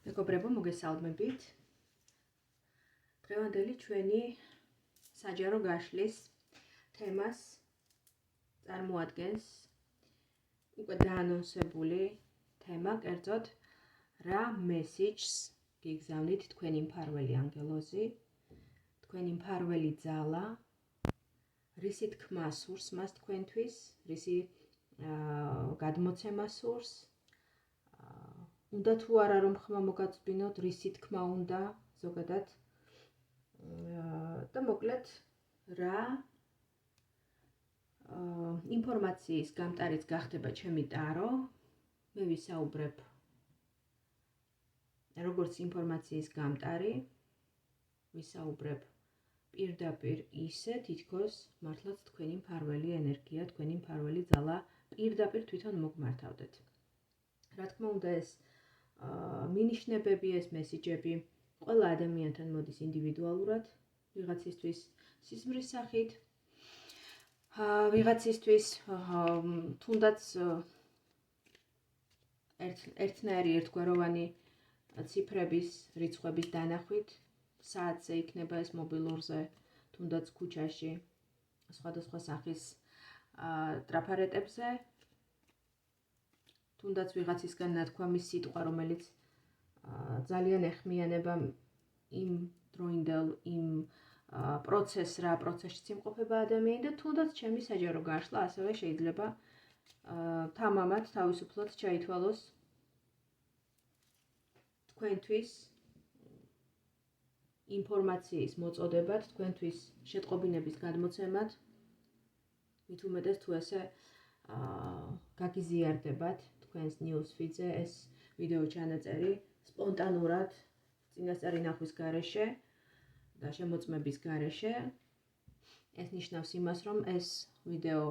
მეგობრებო, მოგესალმებით. დღევანდელი ჩვენი საჯარო გაშლის თემას წარმოადგენს უკვე დაანონსებული თემა, კერძოდ რა მესიჯს გიგზავნით თქვენი მფარველი ანგელოზი, თქვენი მფარველი ძალა, რისი თქმა სურს მას თქვენთვის, რისი გადმოცემა სურს, უნდა თუ არა რომ ხმა მოგაწვინოთ, რისი თქმა უნდა ზოგადად და მოკლედ რა ინფორმაციის გამტარიც გახდება ჩემი ტარო, მე ვისაუბრებ როგორც ინფორმაციის გამტარი, ვისაუბრებ პირდაპირ ისე, თითქოს მართლაც თქვენი მფარველი ენერგია, თქვენი მფარველი ძალა პირდაპირ თვითონ მოგმართავდეთ. რა თქმა უნდა, ეს მინიშნებები, ეს მესიჯები ყველა ადამიანთან მოდის ინდივიდუალურად, ვიღაცისთვის სიზმრის სახით, ვიღაცისთვის თუნდაც ერთნაირი ერთგვაროვანი ციფრების, რიცხვების დანახვით, საათზე იქნება ეს მობილურზე, თუნდაც ქუჩაში, სხვადასხვა სახის ტრაფარეტებზე, თუნდაც ვიღაცისგან ნათქვამის სიტყვა, რომელიც ძალიან ეხმიანება იმ დროინდელ, იმ პროცესს, რა პროცესშიც იმყოფება ადამიანი და თუნდაც ჩემი საჯარო გაშლა ასევე შეიძლება თამამად თავისუფლად ჩაითვალოს თქვენთვის ინფორმაციის მოწოდებად, თქვენთვის შეტყობინების გადმოცემად, მით უმეტეს თუ ესე გაგიზიარდებათ თქვენს news feed-ზე ეს ვიდეო ჩანაწერი სპონტანურად წინასწარი ნახვის გარეშე და შემოწმების გარეშე. ეს ნიშნავს იმას, რომ ეს ვიდეო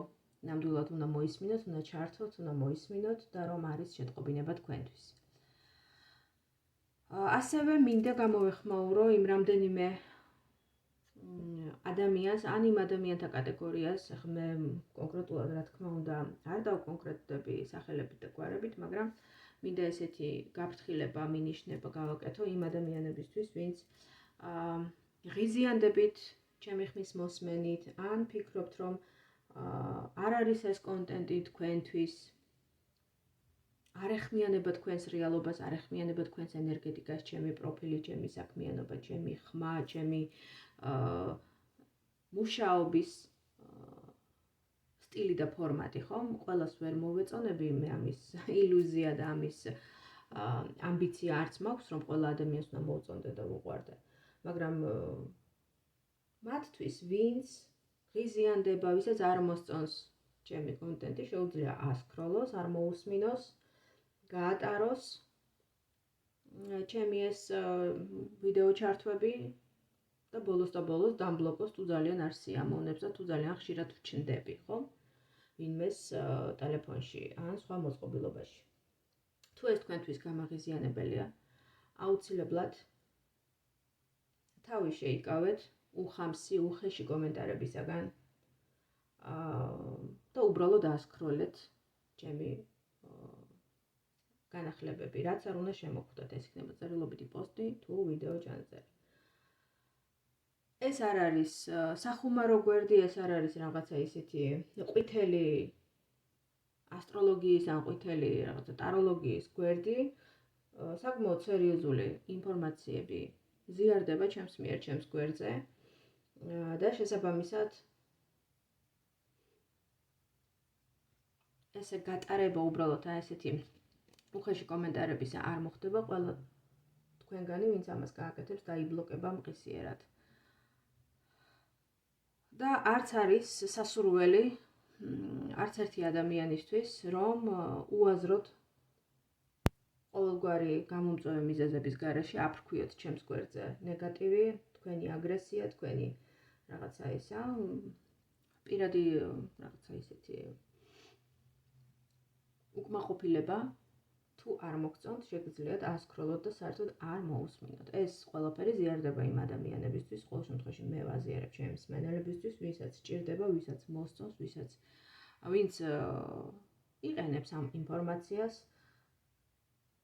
ნამდვილად უნდა მოისმინოთ, უნდა ჩართოთ, უნდა მოისმინოთ და რომ არის შეტყობინება თქვენთვის. ასევე მინდა გამოვეხმაურო იმ რამდენიმე ადამიანს, ან იმ ადამიანთა კატეგორიას, ახლა მე კონკრეტულად რა თქმა უნდა არ დავკონკრეტდები სახელებით და გვარებით, მაგრამ მინდა ესეთი გაფრთხილება, მინიშნება გავაკეთო იმ ადამიანებისთვის, ვინც ღიზიანდებით ჩემი ხმის მოსმენით, ან ფიქრობთ, რომ არ არის ეს კონტენტი თქვენთვის, არ ეხმიანება თქვენს რეალობას, არ ეხმიანება თქვენს ენერგეტიკას, ჩემი პროფილი, ჩემი საქმიანობა, ჩემი ხმა, ჩემი მუშაობის სტილი და ფორმატი, ხომ? ყველას ვერ მოვეწონები, მე ამის ილუზია და ამის ამბიცია არც მაქვს, რომ ყველა ადამიანს უნდა მოვწონდე და ვუყვარდე. მაგრამ მათთვის, ვინც ღიზიანდება, ვისაც არ მოსწონს ჩემი კონტენტი, შეუძლია ასკროლოს, არ მოусმინოს, გაატაროს ჩემი ეს ვიდეო ჩართვები და ბოლოს დამბლოკოს თუ ძალიან არ სიამოვნებს და თუ ძალიან ხშირად ვჩნდები, ხო? ვინმეს ტელეფონში ან სხვა მოწყობილობაში. თუ ეს თქვენთვის გამაღიზიანებელია, აუცილებლად თავი შეიკავეთ უხამსი, უხეში კომენტარებისაგან და უბრალოდ ასკროლეთ ჩემი განახლებები, რაც არ უნდა შემოხვდეთ, ეს იქნება წერილობითი პოსტი თუ ვიდეო ჩანაწერი. ეს არ არის სახუმარო გვერდი, ეს არ არის რაღაცა ისეთი ყვითელი ასტროლოგიის ან ყვითელი რაღაცა ტაროლოგიის გვერდი, საკმაოდ სერიოზული ინფორმაციები ზიარდება ჩემს მიერ, ჩემს გვერდზე და შესაბამისად ესე გატარება უბრალოდ ესეთი უხეში კომენტარებისა არ მოხდება, ყველა თქვენგანი, ვინც ამას გააკეთებს, დაიბლოკება მყისიერად. და არც არის სასურველი არც ერთი ადამიანისთვის, რომ უაზროდ ყოველგვარი გამომწვევი მიზეზების გარეშე აფრქვიოთ ჩემს გვერდზე ნეგატივი, თქვენი აგრესია, თქვენი რაღაცა ისა, პირადი რაღაცა ისეთი უკმაყოფილება, თუ არ მოგწონთ, შეგიძლიათ ასკროლოთ და საერთოდ არ მოусმინოთ. ეს ყველაფერი ზიარდება იმ ადამიანებისთვის, ყოველ შემთხვევაში მე ვაზიარებ ჩემი მსმენელებისთვის, ვისაც სჭირდება, ვისაც მოსწონს, ვინც იყენებს ამ ინფორმაციას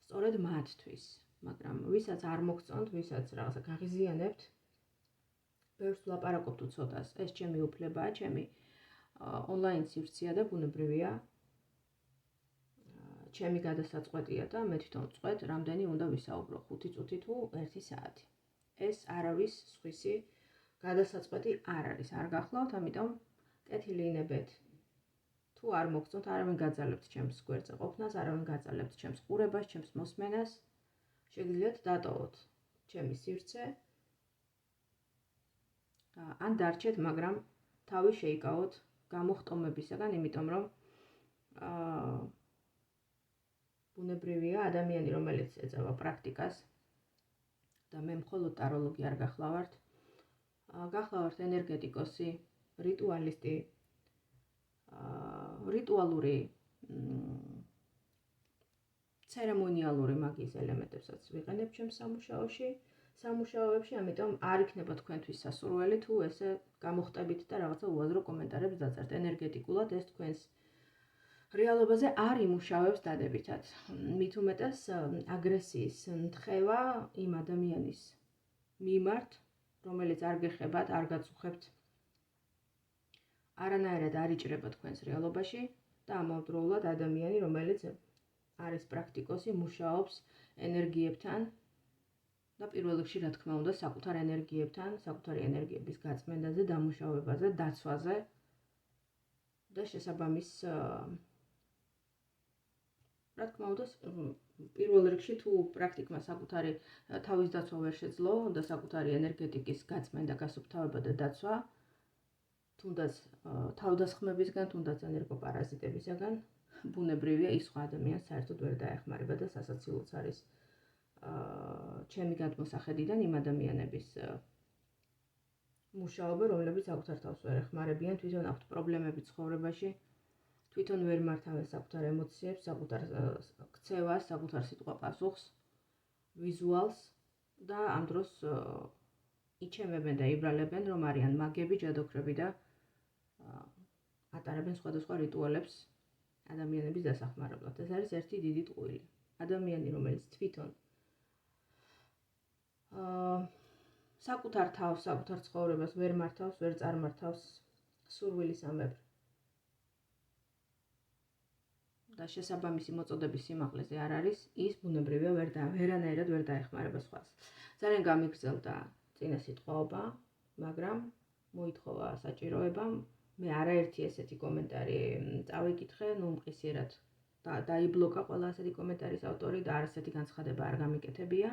სწორედ მათთვის. მაგრამ ვისაც არ მოგწონთ, ვისაც რაღაცა გაღიზიანებთ, ბევრს ვლაპარაკობ თუ ცოტას, ეს ჩემი უფლებაა, ჩემი ონლაინ სივრცეა და ბუნებრივია. ჩემი გადასაწყვეტია და მე თვითონ ვწყვეტ, რამდენი უნდა ვისაუბრო, 5 წუთი თუ 1 საათი. ეს არავის სხვისი გადასაწყვეტი არ არის, არ გახლავთ, ამიტომ კეთილი ინებეთ. თუ არ მოგწონთ, არავინ გაძალებთ ჩემს გვერდზე ყოფნას, არავინ გაძალებთ ჩემს ყურებას, ჩემს მოსმენას. შეგიძლიათ დატოვოთ ჩემი სივრცე. ან დარჩეთ, მაგრამ თავი შეიკავოთ გამოხტომებისაგან, იმიტომ რომ ბუნებრივია ადამიანი, რომელიც ეწევა პრაქტიკას და მე მხოლოდ ტაროლოგი არ გახლავართ. გახლავართ ენერგეტიკოსი, რიტუალისტი, რიტუალური ცერემონიალური მაგიის ელემენტებსაც ვიყენებ ჩემს სამუშაოებში, ამიტომ არ იქნება თქვენთვის სასურველი თუ ესე გამოხტებით და რაღაცა უაზრო კომენტარებს დაწერთ. ენერგეტიკულად ეს თქვენს რეალობაზე არ იმუშავებს დადებითად. მით უმეტეს აგრესიის თხევა იმ ადამიანის მიმართ, რომელიც არ გეხებათ, არ გაწუხებთ, არანაირად არ იჭრება თქვენს რეალობაში და ამავდროულად ადამიანი, რომელიც არის პრაქტიკოსი, მუშაობს ენერგიებთან და პირველ რიგში, რა თქმა უნდა, საკუთარ ენერგიებთან, საკუთარი ენერგიების გაწმენდაზე, დამუშავებაზე, დაცვაზე და შესაბამის რა თქმა უნდა, პირველ რიგში თუ პრაქტიკმა საკუთარი თავის დაცვა ვერ შეძლო და საკუთარი ენერგეტიკის გაწმენდა, გასუფთავება და დაცვა, თუნდაც თავდასხმებისგან, თუნდაც ენერგოპარაზიტებისგან, ბუნებრივია ის სხვა ადამიანს საერთოდ ვერ დაეხმარება და სასაცილოც არის ჩემი გადმოსახედიდან იმ ადამიანების მუშაობა, რომლებიც საკუთარ თავს ვერ ეხმარებიან, თვითონ აქვთ პრობლემები ცხოვრებაში, თვითონ ვერ მართავენ საკუთარ ემოციებს, საკუთარ ქცევას, საკუთარ სიტყვა პასუხს, ვიზუალს და ამ დროს იჩემებენ და იბრალებენ, რომ არიან მაგები, ჯადოქრები და ატარებენ სხვადასხვა რიტუალებს ადამიანების დასახმარებლად. ეს არის ერთი დიდი ტყუილი. ადამიანი, რომელიც თვითონ საკუთარ თავს, საკუთარ ცხოვრებას ვერ მართავს, ვერ წარმართავს სურვილისამებრ და შესაბამისი მოწოდების სიმაღლეზე არ არის, ის ბუნებრივია ვერანაირად ვერ დაეხმარება სხვას. ძალიან გამიგრძელდა წინა სიტყვაობა, მაგრამ მოითხოვა საჭიროება. მე არაერთი ესეთი კომენტარი წავიკითხე, მყისიერად დაიბლოკა ყველა ასეთი კომენტარის ავტორი და არასეთი განცხადება არ გამიკეთებია,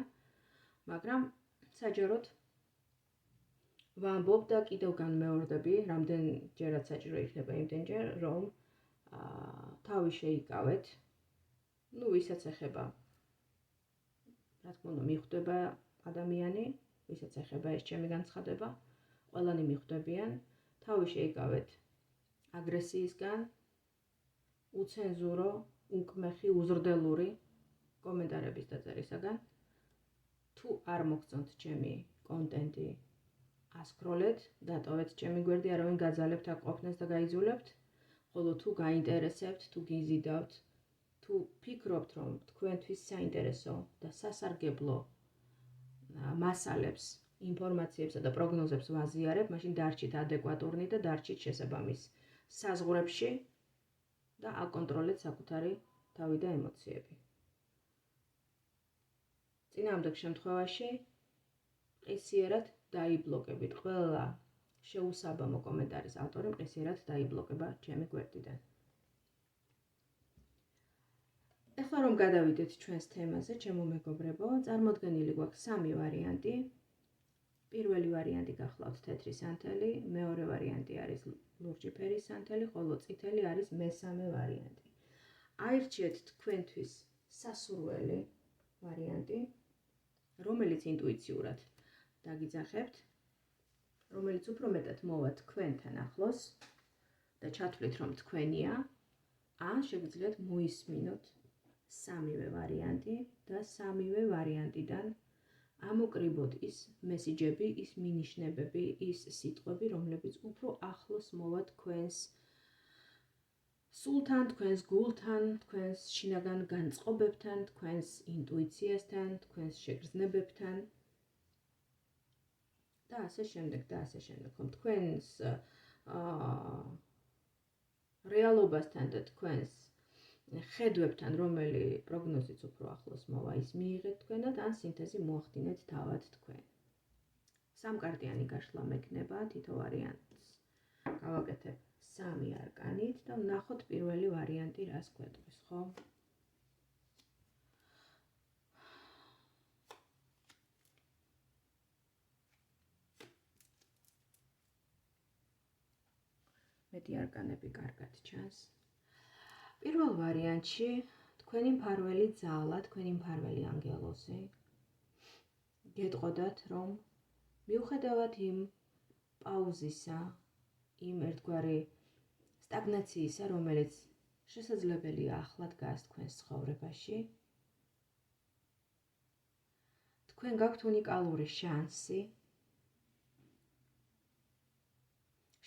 მაგრამ საჯაროდ ვამბობ და კიდევ განმეორდები, რამდენჯერაც საჭირო იქნება იმდენჯერ, რომ თავი შეიკავეთ, ვისაც ეხება, რა თქმა უნდა, მიხვდება ადამიანი, ვისაც ეხება ეს ჩემი განცხადება, ყველანი მიხვდებიან, თავი შეიკავეთ აგრესიისგან, უცენზურო, უკმეხი, უზრდელური კომენტარების დაწერისაგან. თუ არ მოგწონთ ჩემი კონტენტი, ასკროლეთ, დატოვეთ ჩემი გვერდი, არავინ გაძალებთ, აქ ყოფნას და გაიძულებთ. ხოლო თუ გაინტერესებთ, თუ გიზიდავთ, თუ ფიქრობთ, რომ თქვენთვის საინტერესო და სასარგებლო მასალებს, ინფორმაციებსა და პროგნოზებს ვაზიარებ, მაშინ დარჩით ადეკვატურნი და დარჩით შესაბამის საზღვრებში და აკონტროლეთ საკუთარი თავი და ემოციები. წინააღმდეგ შემთხვევაში მყისიერად დაიბლოკებით. ყველა შეუსაბამო კომენტარის ავტორი მყისიერად დაიბლოკება ჩემი გვერდიდან. ეხლა რომ გადავიდეთ ჩვენს თემაზე, ჩემო მეგობრებო, წარმოდგენილი გვაქვს 3 ვარიანტი. პირველი ვარიანტი გახლავთ თეთრი სანთელი, მეორე ვარიანტი არის ლურჯი ფერის სანთელი, ხოლო წითელი არის მესამე ვარიანტი. აირჩიეთ თქვენთვის სასურველი ვარიანტი, რომელიც ინტუიციურად დაგიძახებთ, რომელიც უფრო მეტად მოვა თქვენთან ახლოს და ჩათვლით, რომ თქვენია, ან შეგიძლიათ მოისმინოთ 3-ვე ვარიანტი და 3-ვე ვარიანტიდან ამოკრიბოთ ის მესიჯები, ის მინიშნებები, ის სიტყვები, რომლებიც უფრო ახლოს მოვა თქვენს სულთან, თქვენს გულთან, თქვენს შინაგან განწყობებთან, თქვენს ინტუიციასთან, თქვენს შეგრძნებებთან და ასე შემდეგ და ასე შემდეგ. ხომ თქვენს რეალობასთან და თქვენს ხედვებთან, რომელი პროგნოზიც უფრო ახლოს მოვა, ის მიიღეთ თქვენად, ან სინთეზი მოახდინეთ თავად თქვენ. სამკარტიანი გაშლა მექნება, თითო ვარიანტს გავაკეთებ 3 არკანით და ვნახოთ პირველი ვარიანტი რას გვეტყვის, ხო? მეტი არკანები კარგად ჩანს. პირველ ვარიანტში თქვენი მფარველი ძალა, თქვენი მფარველი ანგელოზი გეტყოდათ, რომ მიუხედავად იმ პაუზისა, იმ ერთგვარი სტაგნაციისა, რომელიც შესაძლებელია ახლა დგას თქვენს ცხოვრებაში, თქვენ გაქვთ უნიკალური შანსი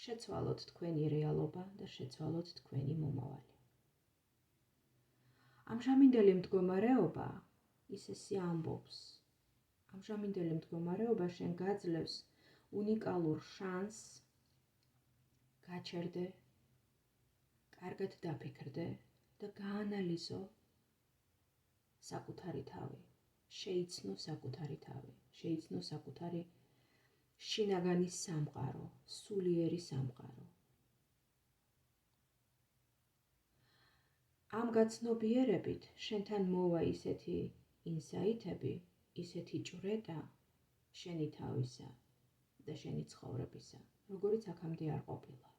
შეცვალოთ თქვენი რეალობა და შეცვალოთ თქვენი მომავალი. ამჟამინდელი მდგომარეობა ისე ამბობს. ამჟამინდელი მდგომარეობა შენ გაძლევს უნიკალურ შანსს გაჩერდე, კარგად დაფიქრდე და გაანალიზო საკუთარი თავი, შეიცნო საკუთარი თავი, შეიცნო საკუთარი შინაგანი სამყარო, სულიერი სამყარო. ამ გაცნობიერებით შენთან მოვა ისეთი ინსაიტები, ისეთი ჭვრეტა შენი თავისა და შენი ცხოვრებისა, როგორიც აქამდე არ ყოფილა.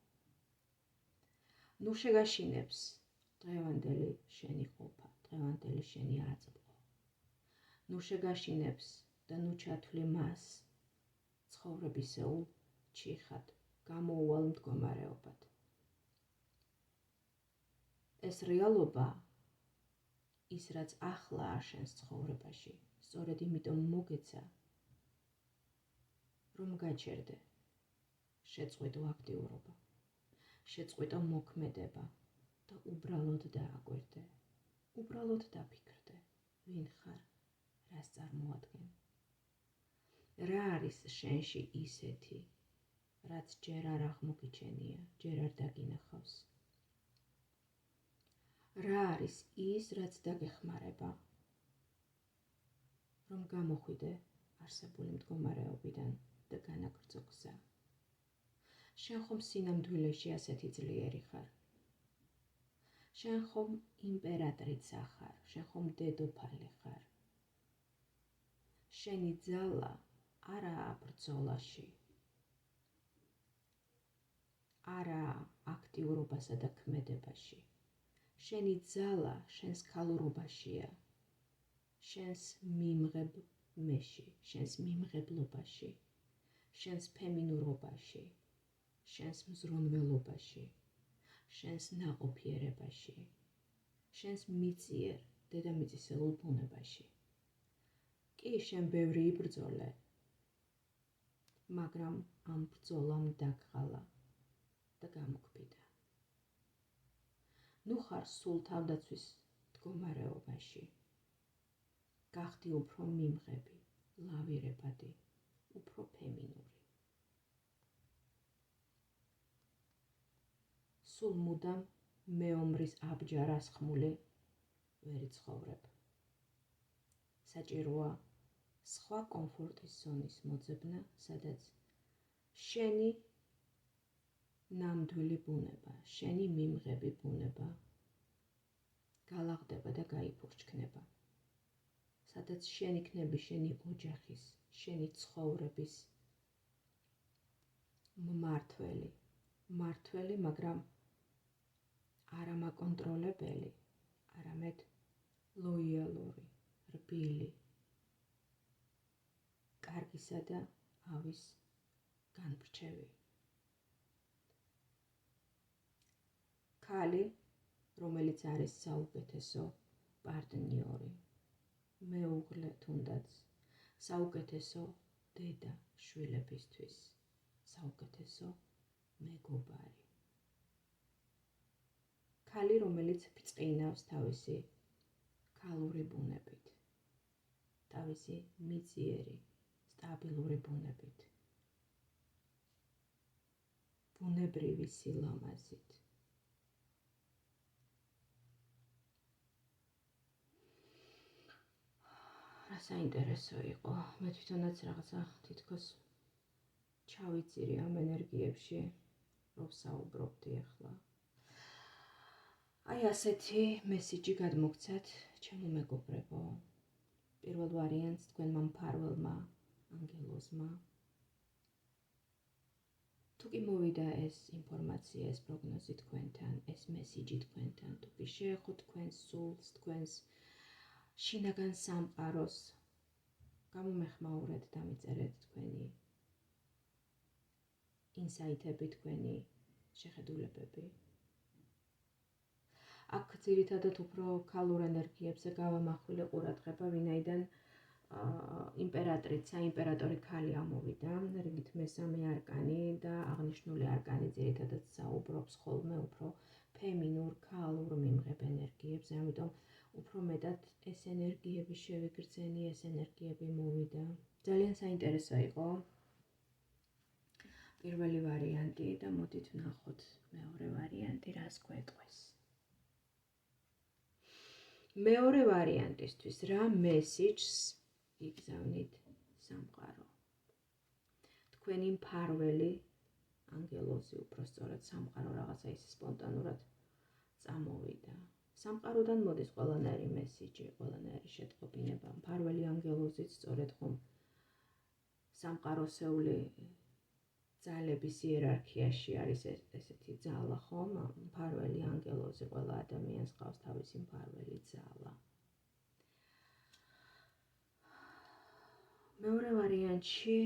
ნუ შეგაშინებს დღევანდელი შენი ყოფა, დღევანდელი შენი აწმყო. ნუ შეგაშინებს და ნუ ჩათვლი მას ცხოვრებისეულ ჩიხად, გამოუვალ მდგომარეობად. ეს რეალობა, ის რაც ახლაა შენს ცხოვრებაში, სწორედ იმიტომ მოგეცა, რომ გაჩერდე, შეწყვიტო აქტიურობა, შეწყვიტო მოქმედება და უბრალოდ დააკვირდე, უბრალოდ დაფიქრდე, ვინ ხარ, რას წარმოადგენ. რა არის შენში ისეთი, რაც ჯერ არ აღმოგიჩენია, ჯერ არ დაგინახავს. რა არის ის, რაც დაგეხმარება, რომ გამოხვიდე არსებული მდგომარეობიდან და განაგრძო გზა. შენ ხომ სინამდვილეში ასეთი ძლიერი ხარ. შენ ხომ იმპერატრიცა ხარ, შენ ხომ დედოფალი ხარ. შენი ძალა არაა ბრძოლაში, არაა აქტიურობასა და ქმედებაში. შენი ძალა შენს ქალურობაშია, შენს მიმღებმეში, შენს მიმღებლობაში, შენს ფემინურობაში, შენს მზრუნველობაში, შენს ნაყოფიერებაში, შენს მიწიერ დედამიწისეულ ბუნებაში. კი, შენ ბევრი იბრძოლე, მაგრამ ამ ბრძოლამ დაგღალა და გამოგვიდა. ნუ ხარ სულ თავდაცვის მდგომარეობაში. გახდი უფრო მიმღები, ლავირებადი, უფრო ფემინური. სულ მუდამ მეომრის აბჯარას ხმული ვერ იცხოვრებ. საჭიროა სხვა კომფორტის ზონის მოძებნა, სადაც შენი ნამდვილი ბუნება, შენი მიმღები ბუნება გალაღდება და გაიფურჩქნება. სადაც შენ იქნები შენი ოჯახის, შენი ცხოვრების მმართველი, მაგრამ არა მაკონტროლებელი, არამედ ლოიალური, რბილი, კარგისა და ავის განმრჩევი. ქალი, რომელიც არის საუკეთესო პარტნიორი, მეუღლე თუნდაც, საუკეთესო დედა შვილებისთვის, საუკეთესო მეგობარი. ქალი, რომელიც ბრწყინავს თავისი ქალური ბუნებით, თავისი მიწიერი, სტაბილური ბუნებით, ბუნებრივი სილამაზით. რა საინტერესო იყო, მე თვითონაც რაღაცა თითქოს ჩავიწირი ამ ენერგიებში, რომ საუბრობდი ახლა. აი ასეთი მესიჯი გადმოგცეთ ჩემო მეგობრებო. პირველ ვარიანტს თქვენმა მფარველმა ანგელოზმა. თუ კი მოვიდა ეს ინფორმაცია, ეს პროგნოზი თქვენთან, ეს მესიჯი თქვენთან, თუ კი შეეხო თქვენს სულს, თქვენს შინაგან სამყაროს, გამომეხმაურეთ და მიწერეთ თქვენი ინსაიტები, თქვენი შეხედულებები. აქ ძირითადად უფრო ქალურ ენერგიებზე გავამახვილე ყურადღება, ვინაიდან იმპერატრიც, საიმპერატორი ქალი ამოვიდა, რიგით მესამე არკანი და აღნიშნული არკანი ძირითადად საუბრობს ხოლმე უფრო ფემინურ, ქალურ მიმღებ ენერგიებზე, ამიტომ უფრო მეტად ეს ენერგიები შევიგრძენი, ეს ენერგიები მოვიდა. ძალიან საინტერესო იყო პირველი ვარიანტი და მოდით ვნახოთ მეორე ვარიანტი რას გვეტყვის. მეორე ვარიანტისთვის რა მესიჯს იგზავნით სამყარო. თქვენი მფარველი ანგელოზი, უფრო სწორად სამყარო რაღაცა ის სპონტანურად წამოვიდა. სამყაროდან მოდის ყველანაირი მესიჯი, ყველანაირი შეტყობინება. მფარველი ანგელოზიც სწორედ ხომ სამყაროსეული ძალების იერარქიაში არის ესეთი ძალა, ხომ? მფარველი ანგელოზი, ყველა ადამიანს ყავს თავისი მფარველი ძალა. მეორე ვარიანტში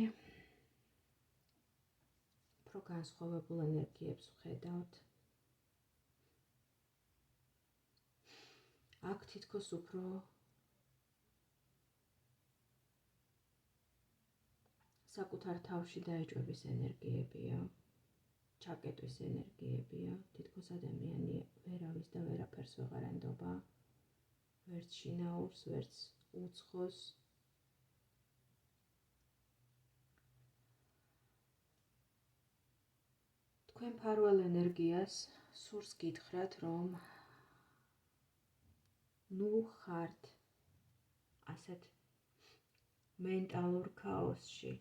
უფრო განსხვავებულ ენერგიებს ვხედავთ. აქ თითქოს უფრო საკუთარ თავში დაეჭვების ენერგიებია, ჩაკეტვის ენერგიებია, თითქოს ადამიანი ვერავის და ვერაფერს ვეღარ ენდობა, ვერც შინაურს, ვერც უცხოს. თქვენ მფარველ ენერგიას სურს გითხრათ, რომ ნუ ხართ ასეთ მენტალურ ქაოსში.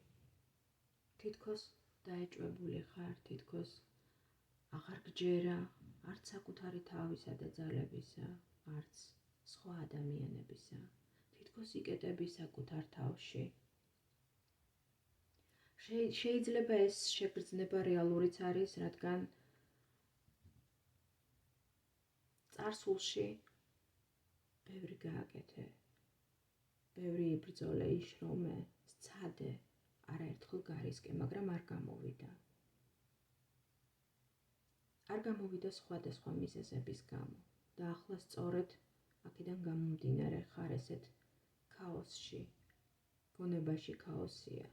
თითქოს დაეჭვებული ხარ, თითქოს აღარ გჯერა, არც საკუთარი თავისა და ძალებისა, არც სხვა ადამიანებისა. თითქოს იკეტები საკუთარ თავში. შეიძლება ეს შეგრძნება რეალურიც არის, რადგან წარსულში ბევრი გააკეთე, ბევრი იბრძოლე, იშრომე, სცადე, არაერთხელ გარისკე, მაგრამ არ გამოვიდა. არ გამოვიდა სხვადასხვა მიზეზების გამო და ახლა სწორედ აქედან გამომდინარე ხარ ესეთ ქაოსში, გონებაში ქაოსია,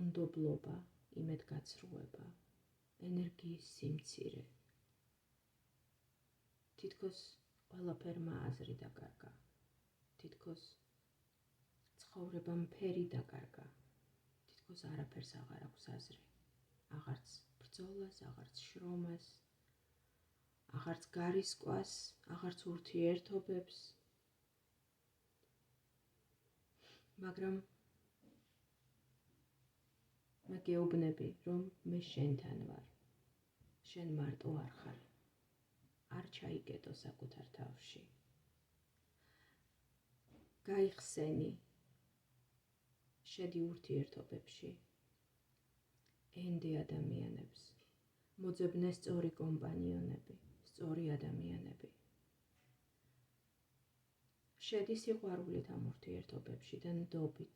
უნდობლობა, იმედგაცრუება, ენერგიის სიმცირე. თითქოს ყველაფერმა აზრი დაკარგა, თითქოს ცხოვრება მთელი დაკარგა, თითქოს არაფერს აღარ აქვს აზრი, აღარც ბრძოლას, აღარც შრომას, აღარც გარისკვას, აღარც ურთიერთობებს, მაგრამ მე გეუბნები, რომ მე შენთან ვარ, შენ მარტო არ ხარ, არ ჩაიკეტო საკუთარ თავში. გაიხსენი, შედი ურთიერთობებში, ენდე ადამიანებს, მოძებნე სწორი კომპანიონები, სწორი ადამიანები. შედი სიყვარულით ამ ურთიერთობებში და ნდობით.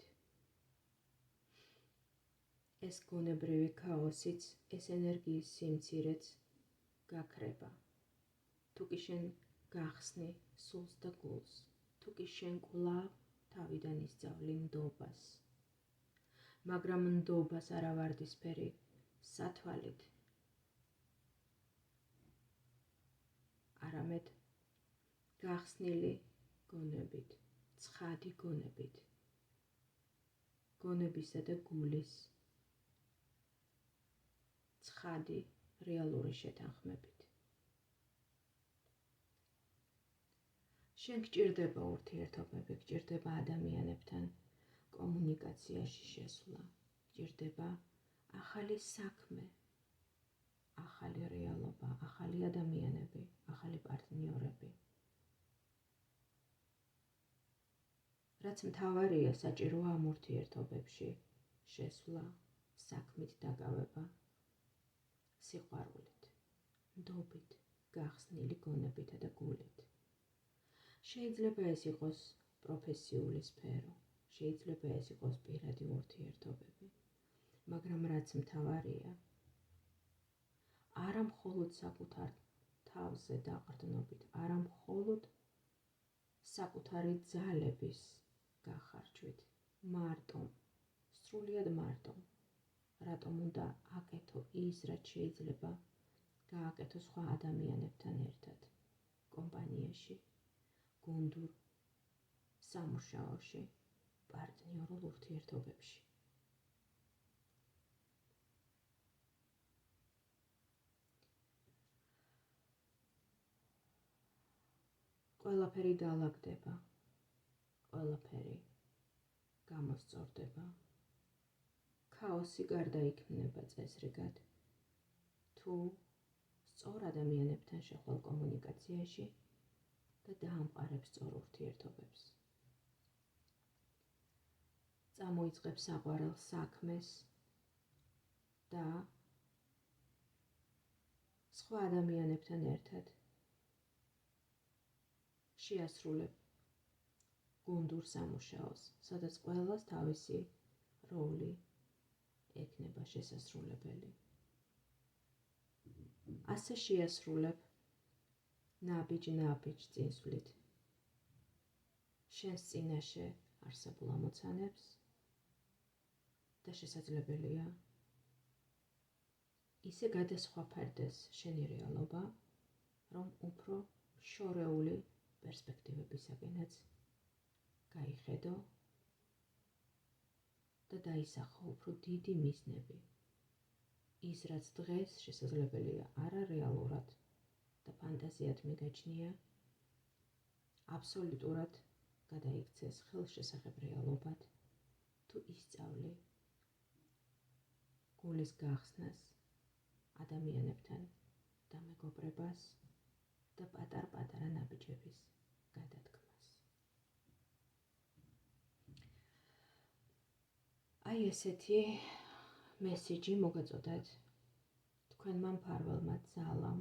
ეს გონებრივი ქაოსიც, ეს ენერგიის სიმცირეც გაქრება. თუ კი შენ გახსნი სულს და გულს, თუ კი შენ კვლავ თავიდან ისწავლი ნდობას, მაგრამ ნდობას არა ვარდისფერი სათვალით, არამედ გახსნილი გონებით, ცხადი გონებით, გონებისა და გულის ცხადი რეალური შეთანხმებით. შენ გჭირდება ურთიერთობები, გჭირდება ადამიანებთან კომუნიკაციაში შესვლა, გჭირდება ახალი საქმე, ახალი რეალობა, ახალი ადამიანები, ახალი პარტნიორები. რაც მთავარია, საჭიროა ამ ურთიერთობებში შესვლა, საქმით დაკავება, სიყვარულით, ნდობით, გახსნილი გონებითა და გულით. შეიძლება ეს იყოს პროფესიული სფერო, შეიძლება ეს იყოს პირადი ურთიერთობები, მაგრამ რაც მთავარია, არა მხოლოდ საკუთარ თავზე დაყრდნობით, არა მხოლოდ საკუთარი ძალების გახარჯვით, მარტომ, სრულიად მარტომ, რატომ უნდა აკეთო ის, რაც შეიძლება გააკეთო სხვა ადამიანებთან ერთად, კომპანიაში, გუნდურ სამუშაოში, პარტნიორულ ურთიერთობებში. ყველაფერი დაალაგდება, ყველაფერი გამოსწორდება, ქაოსი გარდაიქმნება წესრიგად, თუ სწორ ადამიანებთან შეხვალ კომუნიკაციაში და დაამყარებს სწორ ურთიერთობებს. წამოიწყებს საყვარელ საქმეს და სხვა ადამიანებთან ერთად შეასრულებ გუნდურ სამუშაოს, სადაც ყველას თავისი როლი ექნება შესასრულებელი. ასე შეასრულებ ნაბიჯ წინსვლით შენს წინაშე არსებულ ამოცანებს და შესაძლებელია ისე გადასხვაფერდეს შენი რეალობა, რომ უფრო შორეული პერსპექტივებისაკენაც გაიხედო და დაისახო უფრო დიდი მიზნები. ის, რაც დღეს შესაძლებელია არარეალურად და ფანტაზიად მიგაჩნია, აბსოლუტურად გადაიქცეს ხელშესახებ რეალობად, თუ ისწავლი გულის გახსნას, ადამიანებთან დამეგობრებას და პატარ-პატარა ნაბიჯების გადადგმას. აი ესეთი მესიჯი მოგაწოდეთ თქვენმა მფარველმა ძალამ,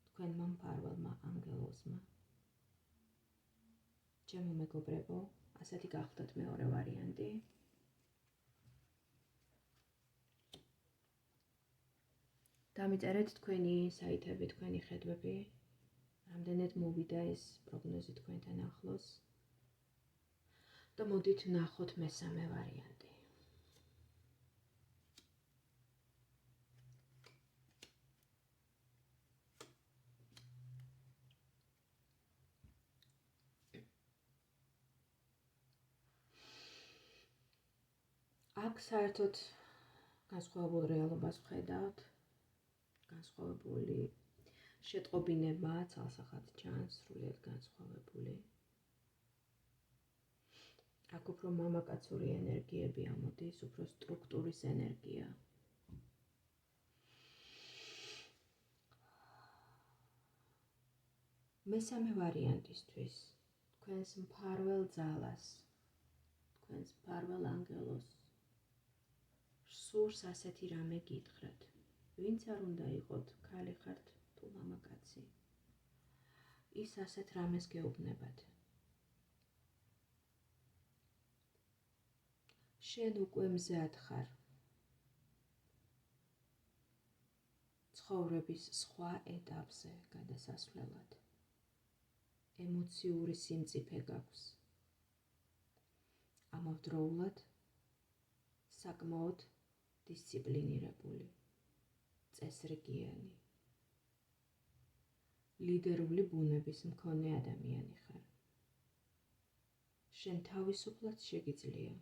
თქვენმა მფარველმა ანგელოზმა. ჩემო მეგობრებო, ასეთი გახლდათ მეორე ვარიანტი. დამიწერეთ თქვენი საიტები, თქვენი ხედვები, რამდენად მოვიდა ეს პროგნოზი თქვენთან ახლოს და მოდით ნახოთ მესამე ვარიანტი. აქ საერთოდ განსხვავებულ რეალობას ვხედავთ, განსხვავებული შეტყობინება ცალსახად ჩანს, სრულიად განსხვავებული. აქ უფრო მამაკაცური ენერგიები ამოდის, უფრო სტრუქტურის ენერგია. მესამე ვარიანტისთვის, თქვენს მფარველ ძალას, თქვენს მფარველ ანგელოზს, სურს ასეთი რამე გითხრათ, ვინც არ უნდა იყოთ, ქალი ხართ თუ მამაკაცი. ის ასეთ რამეს გეუბნებათ. შენ უკვე მზად ხარ ცხოვრების სხვა ეტაპზე გადასასვლელად. ემოციური სიმწიფე გაქვს. ამავდროულად საკმაოდ დისციპლინირებული, წესრიგიანი. ლიდერული ბუნების მქონე ადამიანი ხარ. შენ თავისუფლად შეგიძლია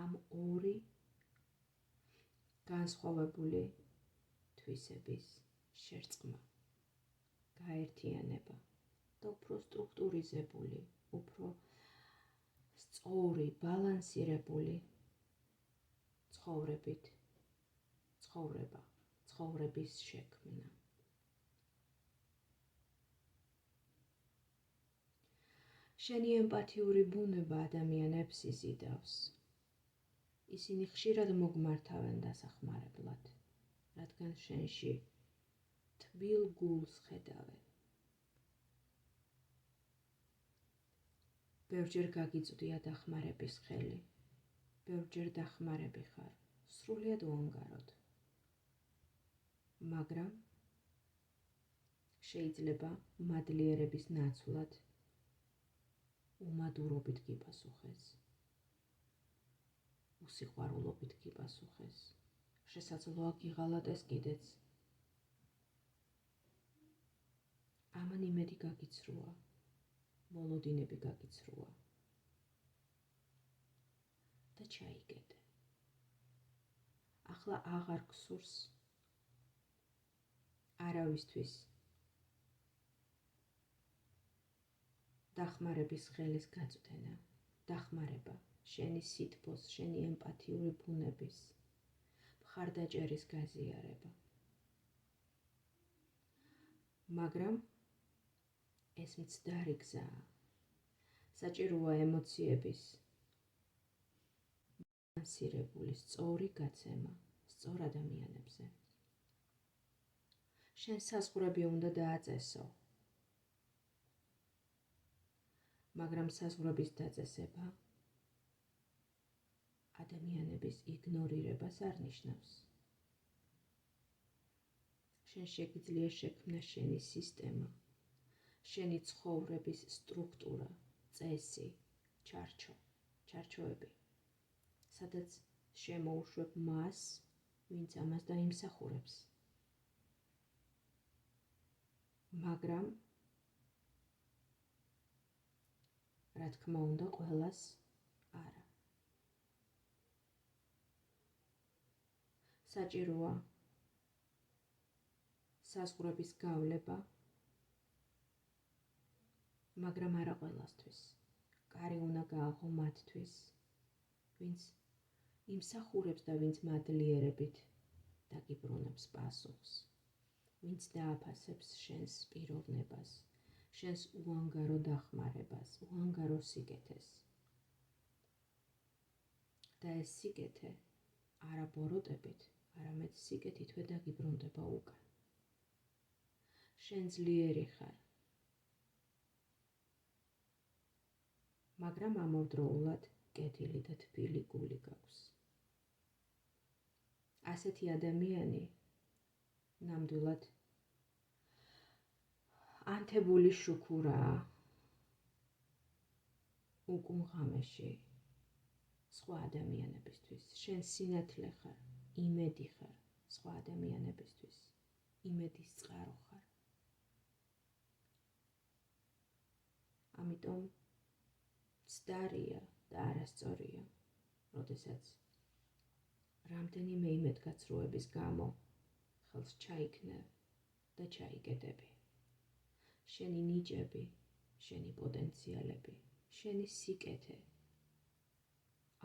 ამ ორი განსხვავებული თვისების შერწყმა, გაერთიანება და უფრო სტრუქტურიზებული, უფრო სწორი, ბალანსირებული ცხოვრების შექმნა. შენი ემპათიური ბუნება ადამიანებს იზიდავს. ისინი ხშირად მოგმართავენ დასახმარებლად, რადგან შენში თბილ გულს ხედავენ. ბევრჯერ გაგიწვდია დახმარების ხელი, ბევრჯერ დახმარები ხარ, სრულიად უანგაროდ. მაგრამ შეიძლება მადლიერების ნაცვლად უმადურობით გიპასუხეს, უსიყვარულობით გიპასუხეს, შესაძლოა გიღალატეს კიდეც. ამან იმედი გაგიცრუა, მოლოდინები გაგიცრუა და ჩაიგეთე. ახლა აღარ გსურს არავისთვის დახმარების ხელის გაწვდენა, დახმარება შენი სითბოს, შენი ემპათიური ბუნების, მხარდაჭერის გაზიარება. მაგრამ ეს მცდარი გზაა. საჭიროა ემოციების ბალანსირებული, სწორი გაცემა, სწორ ადამიანებზე. შენ საზღვრები უნდა დააწესო. მაგრამ საზღვრების დაწესება ადამიანების იგნორირებას არ ნიშნავს. შენ შეგიძლია შექმნა შენი სისტემა, შენი ცხოვრების სტრუქტურა, წესი, ჩარჩოები, სადაც შემოუშვებ მას, ვინც ამას დაიმსახურებს. მაგრამ რა თქმა უნდა, ყველას არა. საჭიროა საზღვრების გავლება, მაგრამ არა ყველასთვის. კარი უნდა გააღო მათთვის, ვინც იმსახურებს და ვინც მადლიერებით დაგიბრუნებს პასუხს, ვინც დააფასებს შენს პიროვნებას, შენს უანგარო დახმარებას, უანგარო სიკეთეს. და ეს სიკეთე არა ბოროტებით, არამედ სიკეთითვე დაგიბრუნდება უკან. შენ ძლიერი ხარ. მაგრამ ამავდროულად კეთილი და თბილი გული გაქვს. ასეთი ადამიანი ნამდვილად ანთებული შუქურაა უკუნ ღამეში სხვა ადამიანებისთვის. შენ სინათლე ხარ, იმედი ხარ სხვა ადამიანებისთვის, იმედის წყარო ხარ. ამიტომ მცდარია და არასწორია, როდესაც რამდენიმე იმედგაცრუების გამო ხელს ჩაიქნევ და ჩაიგედები. შენი ნიჭები, შენი პოტენციალები, შენი სიკეთე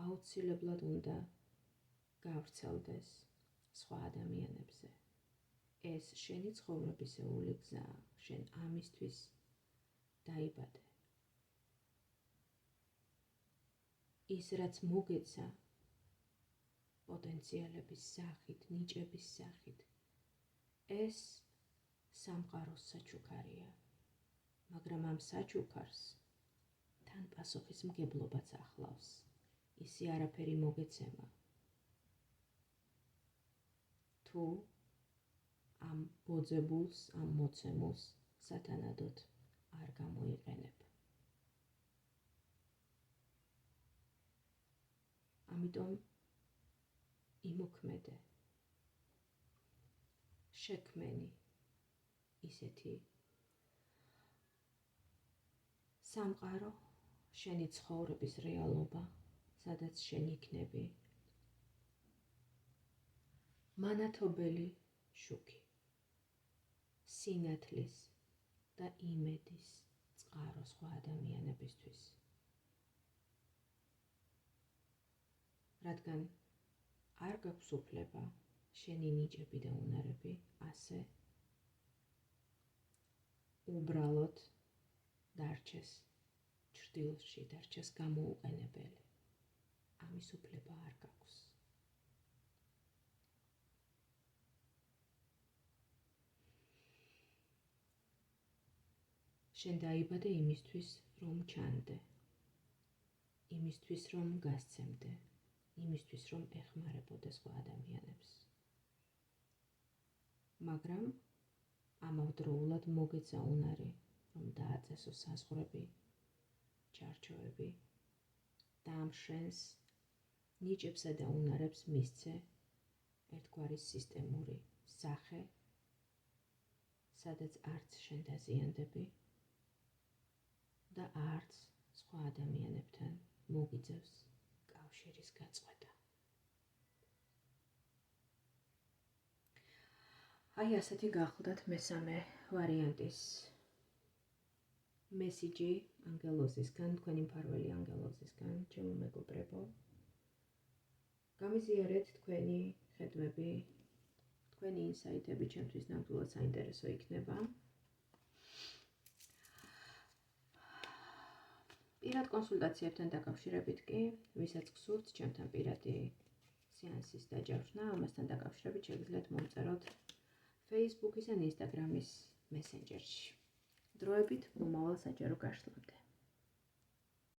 აუცილებლად უნდა გავრცელდეს სხვა ადამიანებზე. ეს შენი ცხოვრებისეული გზაა, შენ ამისთვის დაიბადე. ის რაც მოგეცა პოტენციალების სახით, ნიჭების სახით, ეს სამყაროს საჩუქარია, მაგრამ ამ საჩუქარს თან პასუხისმგებლობაც ახლავს. ისი არაფერი მოგეცემა, თუ ამ ბოძებულს, ამ მოცემულს სათანადოდ არ გამოიყენებ. ამიტომ იმოქმედე, შექმენი ისეთი სამყარო, შენი ცხოვრების რეალობა, სადაც შენ იქნები. მანათობელი შუქი, სინათლის და იმედის წყარო სხვა ადამიანებისთვის. რადგან არ გაქვს უფლება შენი ნიჭები და უნარები ასე უბრალოდ დარჩეს ჩრდილში, დარჩეს გამოუყენებელი. ამის უფლება არ გაქვს. შენ დაიბადე იმისთვის, რომ ჩანდე, იმისთვის, რომ გასცემდე, იმისთვის, რომ ეხმარებოდე სხვა ადამიანებს. მაგრამ ამავდროულად მოგეცა უნარი, რომ დააწესო საზღვრები, ჩარჩოები და ამ შენს ნიჭებსა და უნარებს მისცე ერთგვარი სისტემური სახე, სადაც არც შენ დაზიანდები და არც სხვა ადამიანებთან მოგიძევს კავშირის გაწყვეტა. აი ასეთი გახლდათ მესამე ვარიანტის მესიჯი ანგელოზისგან, თქვენი მფარველი ანგელოზისგან, ჩემო მეგობრებო. გამიზიარეთ თქვენი ხედვები, თქვენი ინსაიტები ჩემთვის ნამდვილად საინტერესო იქნება. პირად კონსულტაციებთან დაკავშირებით კი, ვისაც გსურთ ჩემთან პირადი სეანსის დაჯავშნა, ამასთან დაკავშირებით შეგიძლიათ მომწეროთ Facebook-ის ან Instagram-ის მესენჯერში. დროებით მომავალ საჯარო გაშლამდე.